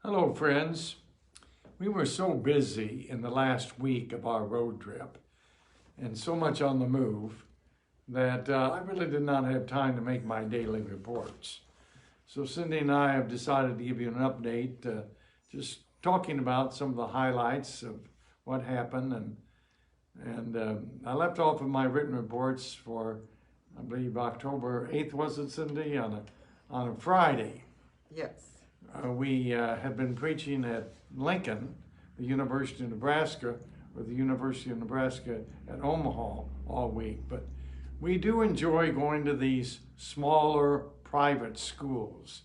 Hello, friends. We were so busy in the last week of our road trip and so much on the move that I really did not have time to make my daily reports. So Cindy and I have decided to give you an update, just talking about some of the highlights of what happened. And I left off of my written reports for, I believe, October 8th, was it, Cindy, on a Friday. Yes. We have been preaching at Lincoln, the University of Nebraska, or the University of Nebraska at Omaha all week. But we do enjoy going to these smaller private schools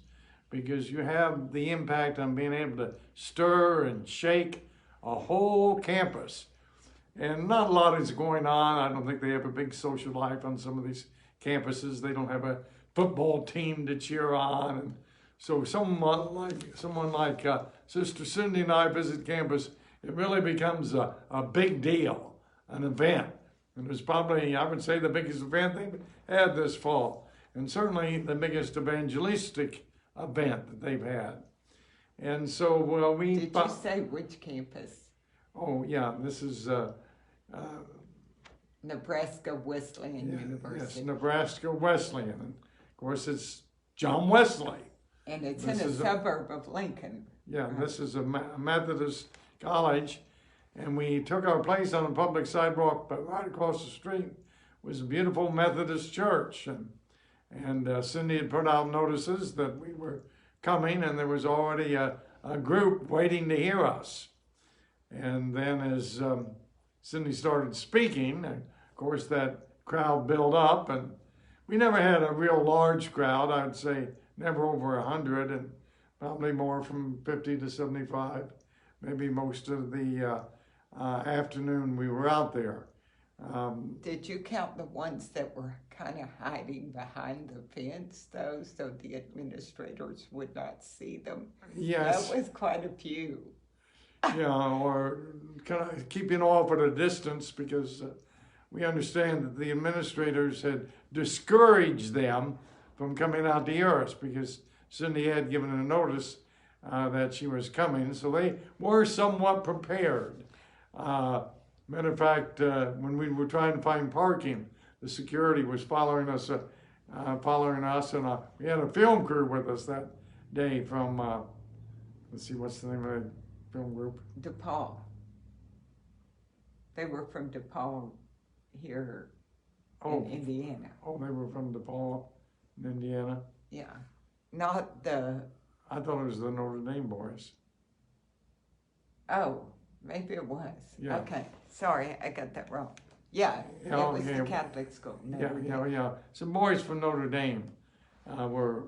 because you have the impact on being able to stir and shake a whole campus. And not a lot is going on. I don't think they have a big social life on some of these campuses. They don't have a football team to cheer on. And so someone like Sister Cindy and I visit campus, it really becomes a big deal, an event. And it was probably, I would say, the biggest event they've had this fall. And certainly the biggest evangelistic event that they've had. And so, well, Did you say which campus? Oh, yeah, this is Nebraska Wesleyan University. Yes, Nebraska Wesleyan. And of course, it's John Wesley. And it's in a suburb of Lincoln. Yeah, this is a Methodist college. And we took our place on a public sidewalk, but right across the street was a beautiful Methodist church. And Cindy had put out notices that we were coming, and there was already a group waiting to hear us. And then as Cindy started speaking, of course, that crowd built up, and we never had a real large crowd. I'd say never over 100, and probably more from 50 to 75, maybe most of the afternoon we were out there. Did you count the ones that were kind of hiding behind the fence, though, so the administrators would not see them? Yes. That was quite a few. Yeah, or kind of keeping off at a distance because we understand that the administrators had discouraged them from coming out to hear us because Cindy had given a notice that she was coming, so they were somewhat prepared. Matter of fact, when we were trying to find parking, the security was following us, and we had a film crew with us that day from, let's see, what's the name of that film group? DePaul. They were from DePaul here in Indiana. Oh, they were from DePaul in Indiana? Yeah. Not the... I thought it was the Notre Dame boys. Oh, maybe it was. Yeah. Okay. Sorry, I got that wrong. Yeah, it was the Catholic school. Yeah. Some boys from Notre Dame were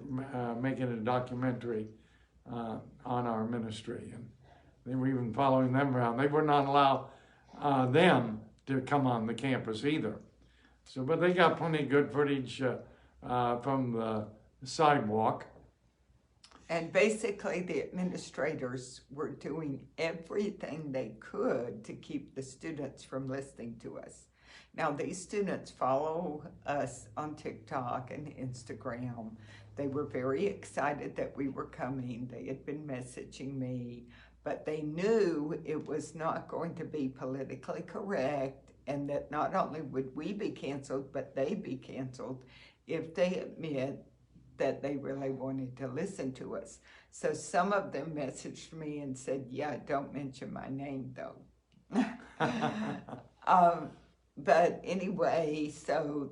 making a documentary on our ministry, and they were even following them around. They would not allow them to come on the campus either. So, but they got plenty of good footage from the sidewalk. And basically, the administrators were doing everything they could to keep the students from listening to us. Now, these students follow us on TikTok and Instagram. They were very excited that we were coming. They had been messaging me, but they knew it was not going to be politically correct, and that not only would we be canceled, but they'd be canceled if they admit that they really wanted to listen to us. So some of them messaged me and said, yeah, don't mention my name though. But anyway, so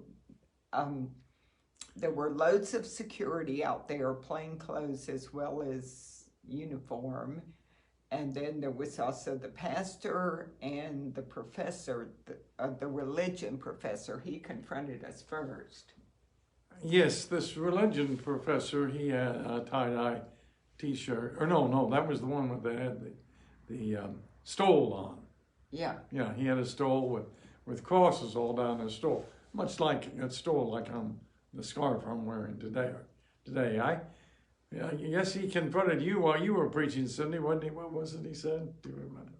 there were loads of security out there, plain clothes as well as uniform. And then there was also the pastor and the professor, the religion professor. He confronted us first. Yes, this religion professor, he had a tie-dye t-shirt. Or no, that was the one that had the stole on. Yeah. Yeah, he had a stole with crosses all down his stole. Much like a stole like on the scarf I'm wearing today. I guess he confronted you while you were preaching, Cindy, wasn't he? What was it he said? Do you remember?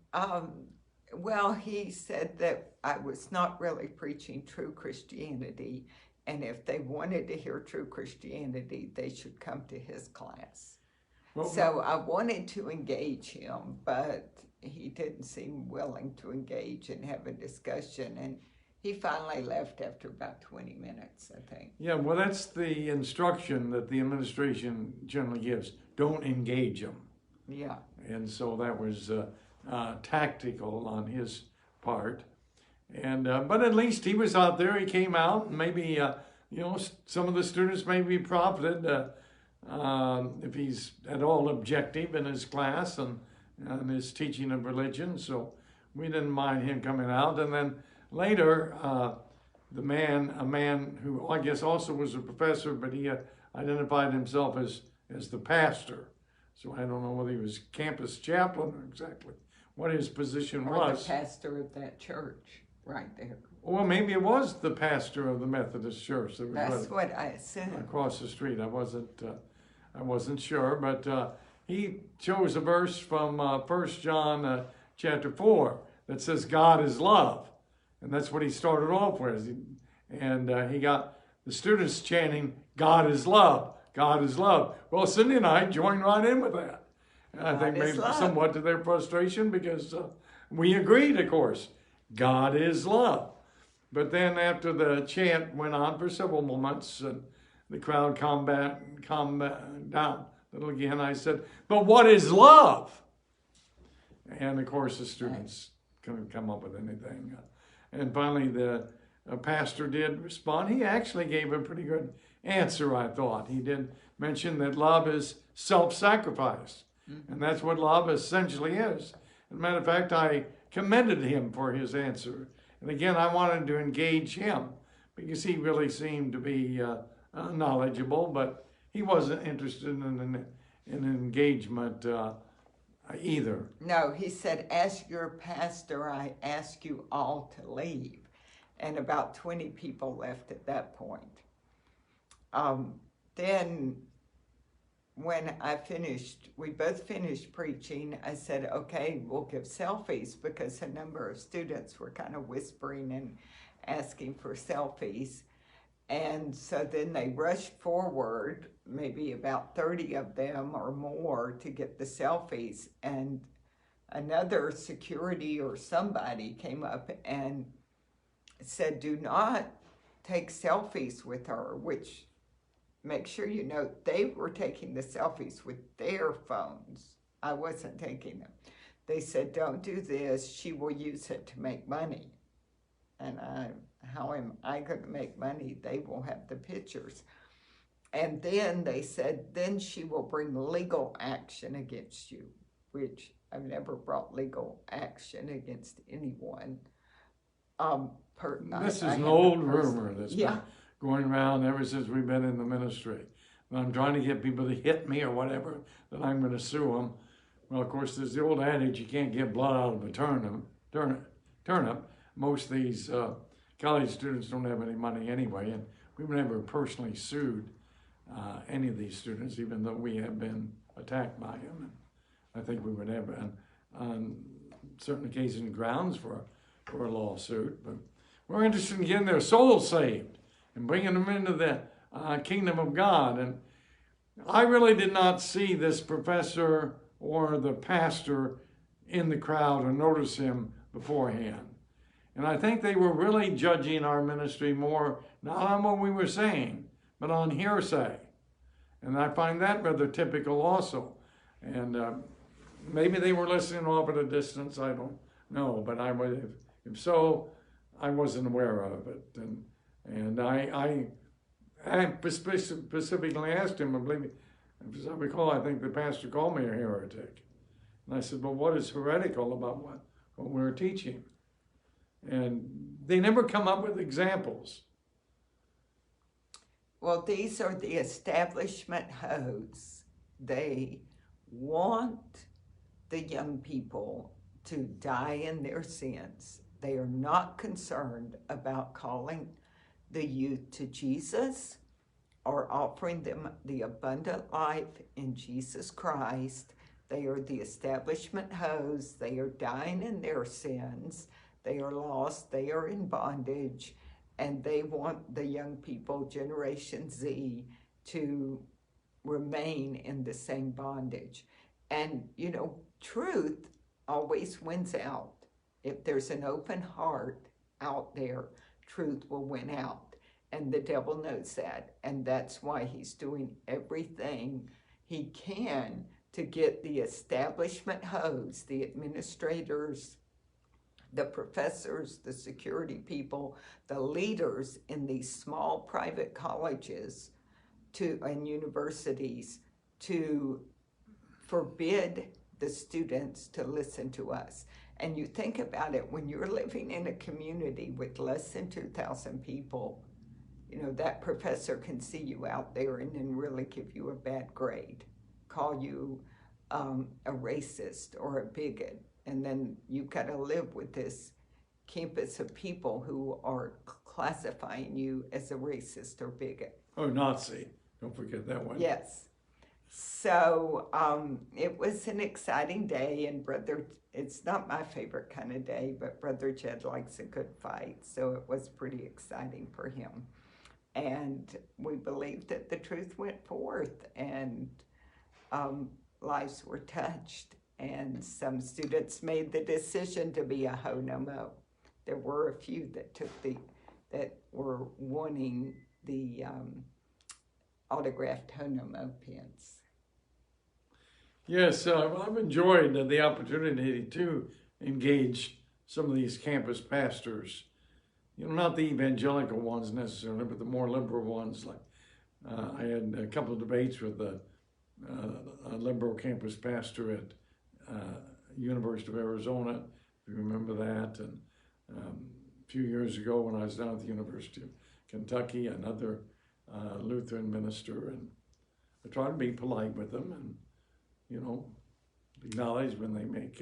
Well, he said that I was not really preaching true Christianity, and if they wanted to hear true Christianity, they should come to his class. Well, So I wanted to engage him, but he didn't seem willing to engage and have a discussion. And he finally left after about 20 minutes, I think. yeah, well, that's the instruction that the administration generally gives. Don't engage them. Yeah. And so that was tactical on his part. And but at least he was out there. He came out, and maybe some of the students may be profited if he's at all objective in his class and his teaching of religion. So we didn't mind him coming out. And then later, a man who I guess also was a professor, but he identified himself as the pastor. So I don't know whether he was campus chaplain or exactly what his position was. Or the pastor of that church, right there. Well, maybe it was the pastor of the Methodist Church. That was That's what I assumed. across the street. I wasn't sure, but he chose a verse from 1 John chapter 4 that says God is love, and that's what he started off with. And he got the students chanting, "God is love, God is love." Well, Cindy and I joined right in with that. And I think maybe somewhat to their frustration because we agreed, of course, God is love. But then after the chant went on for several moments and the crowd calmed down a little again, I said, "But what is love?" And of course the students couldn't come up with anything. And finally the pastor did respond. He actually gave a pretty good answer, I thought. He did mention that love is self-sacrifice. And that's what love essentially is. As a matter of fact, I commended him for his answer. And again, I wanted to engage him because he really seemed to be knowledgeable, but he wasn't interested in engagement either. No, he said, "As your pastor, I ask you all to leave." And about 20 people left at that point. Then when we both finished preaching, I said, "Okay, we'll give selfies," because a number of students were kind of whispering and asking for selfies. And so then they rushed forward, maybe about 30 of them or more, to get the selfies. And another security or somebody came up and said, "Do not take selfies with her," which, make sure you note, they were taking the selfies with their phones. I wasn't taking them. They said, "Don't do this. She will use it to make money." And how am I going to make money? They will have the pictures. And then they said, "Then she will bring legal action against you," which I've never brought legal action against anyone. This is an old rumor that's been going around ever since we've been in the ministry. And I'm trying to get people to hit me or whatever, that I'm going to sue them. Well, of course, there's the old adage, you can't get blood out of a turnip. Most of these college students don't have any money anyway, and we've never personally sued any of these students, even though we have been attacked by them. And I think we would have, on certain occasions, grounds for a lawsuit. But we're interested in getting their souls saved and bringing them into the kingdom of God. And I really did not see this professor or the pastor in the crowd or notice him beforehand. And I think they were really judging our ministry more, not on what we were saying, but on hearsay. And I find that rather typical also. And maybe they were listening off at a distance, I don't know. But if so, I wasn't aware of it. And I specifically asked him, I believe, as I recall, I think the pastor called me a heretic. And I said, "Well, what is heretical about what we're teaching?" And they never come up with examples. Well, these are the establishment hosts. They want the young people to die in their sins. They are not concerned about calling the youth to Jesus or offering them the abundant life in Jesus Christ. They are the establishment hosts. They are dying in their sins. They are lost. They are in bondage. And they want the young people, Generation Z, to remain in the same bondage. And, you know, truth always wins out. If there's an open heart out there, truth will win out. And the devil knows that. And that's why he's doing everything he can to get the establishment hose, the administrators, the professors, the security people, the leaders in these small private colleges and universities to forbid the students to listen to us. And you think about it, when you're living in a community with less than 2,000 people, you know, that professor can see you out there and then really give you a bad grade, call you a racist or a bigot. And then you've got to live with this campus of people who are classifying you as a racist or bigot. Oh, Nazi. Don't forget that one. Yes. So it was an exciting day, and it's not my favorite kind of day, but Brother Jed likes a good fight, so it was pretty exciting for him. And we believe that the truth went forth, and lives were touched, and some students made the decision to be a ho no mo. There were a few that were wanting the autographed ho no mo pins. Yes, I've enjoyed the opportunity to engage some of these campus pastors. You know, not the evangelical ones necessarily, but the more liberal ones. Like I had a couple of debates with a liberal campus pastor at University of Arizona, if you remember that. And a few years ago when I was down at the University of Kentucky, another Lutheran minister, and I try to be polite with them and, you know, acknowledge when they make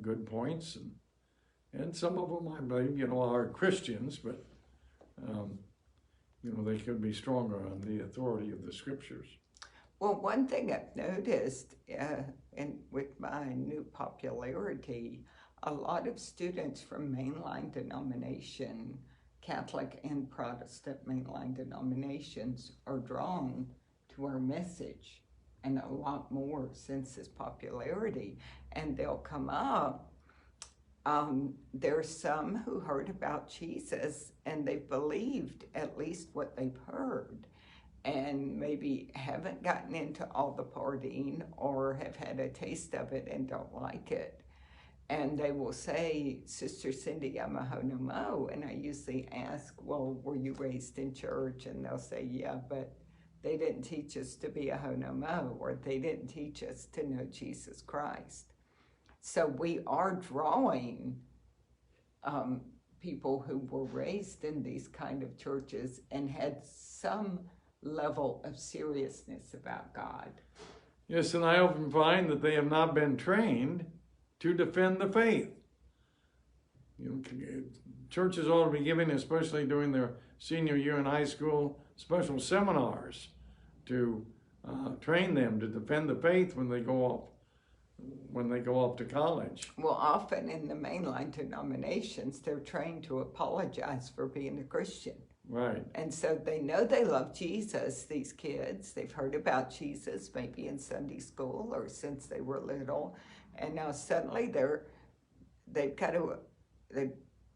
good points. And some of them, I believe, you know, are Christians, but, you know, they could be stronger on the authority of the scriptures. Well, one thing I've noticed, and with my new popularity, a lot of students from mainline denomination, Catholic and Protestant mainline denominations, are drawn to our message, and a lot more since its popularity. And they'll come up. There's some who heard about Jesus and they've believed at least what they've heard, and maybe haven't gotten into all the partying or have had a taste of it and don't like it. And they will say, Sister Cindy, I'm a ho no mo. And I usually ask, well, were you raised in church? And they'll say, yeah, but they didn't teach us to be a ho no mo, or they didn't teach us to know Jesus Christ. So we are drawing people who were raised in these kind of churches and had some level of seriousness about God. Yes, and I often find that they have not been trained to defend the faith. You know, churches ought to be giving, especially during their senior year in high school, special seminars to train them to defend the faith when they go off to college. Well, often in the mainline denominations, they're trained to apologize for being a Christian. Right. And so they know they love Jesus, these kids. They've heard about Jesus maybe in Sunday school or since they were little. And now suddenly they've got to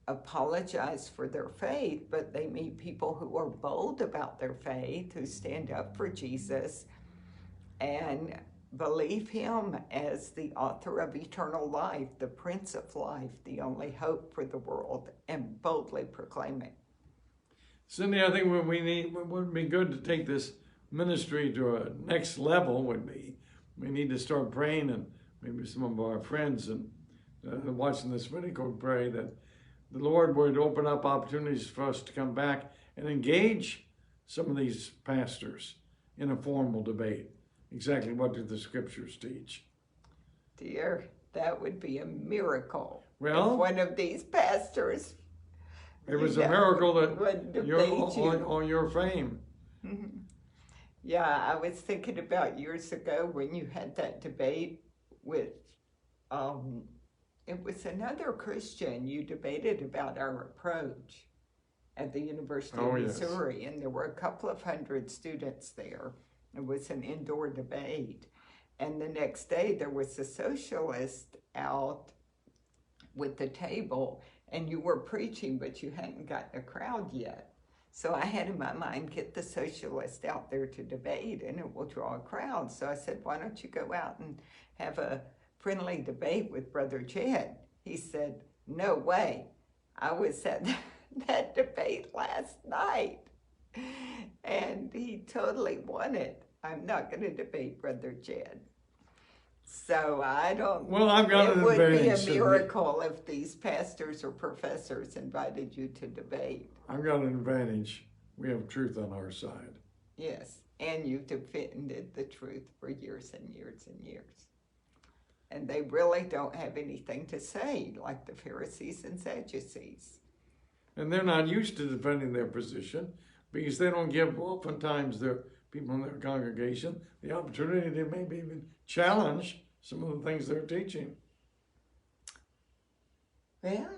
apologize for their faith, but they meet people who are bold about their faith, who stand up for Jesus and believe him as the author of eternal life, the Prince of Life, the only hope for the world, and boldly proclaim it. Cindy, I think what would be good to take this ministry to a next level would be, we need to start praying, and maybe some of our friends and watching this video pray that the Lord would open up opportunities for us to come back and engage some of these pastors in a formal debate. Exactly what do the scriptures teach? Dear, that would be a miracle. Well, if one of these pastors, it was a miracle that you're on your fame. Mm-hmm. Yeah, I was thinking about years ago when you had that debate with, it was another Christian. You debated about our approach at the University of Missouri, yes. And there were a couple of hundred students there. It was an indoor debate. And the next day there was a socialist out with the table, and you were preaching, but you hadn't gotten a crowd yet. So I had in my mind, get the socialist out there to debate and it will draw a crowd. So I said, why don't you go out and have a friendly debate with Brother Jed? He said, no way. I was at that debate last night and he totally won it. I'm not going to debate Brother Jed. So I don't. Well, I've got an advantage. It would be a miracle if these pastors or professors invited you to debate. I've got an advantage. We have truth on our side. Yes, and you've defended the truth for years and years and years. And they really don't have anything to say, like the Pharisees and Sadducees. And they're not used to defending their position because they don't give, oftentimes, their people in their congregation the opportunity to maybe even challenge some of the things they're teaching. Well,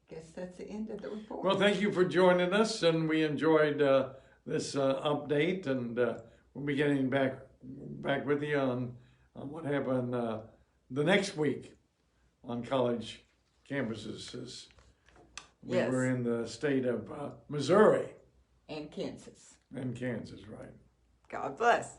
guess that's the end of the report. Well, thank you for joining us, and we enjoyed this update, and we'll be getting back with you on what happened the next week on college campuses. As we Yes. were in the state of Missouri. And Kansas. And Kansas, right. God bless.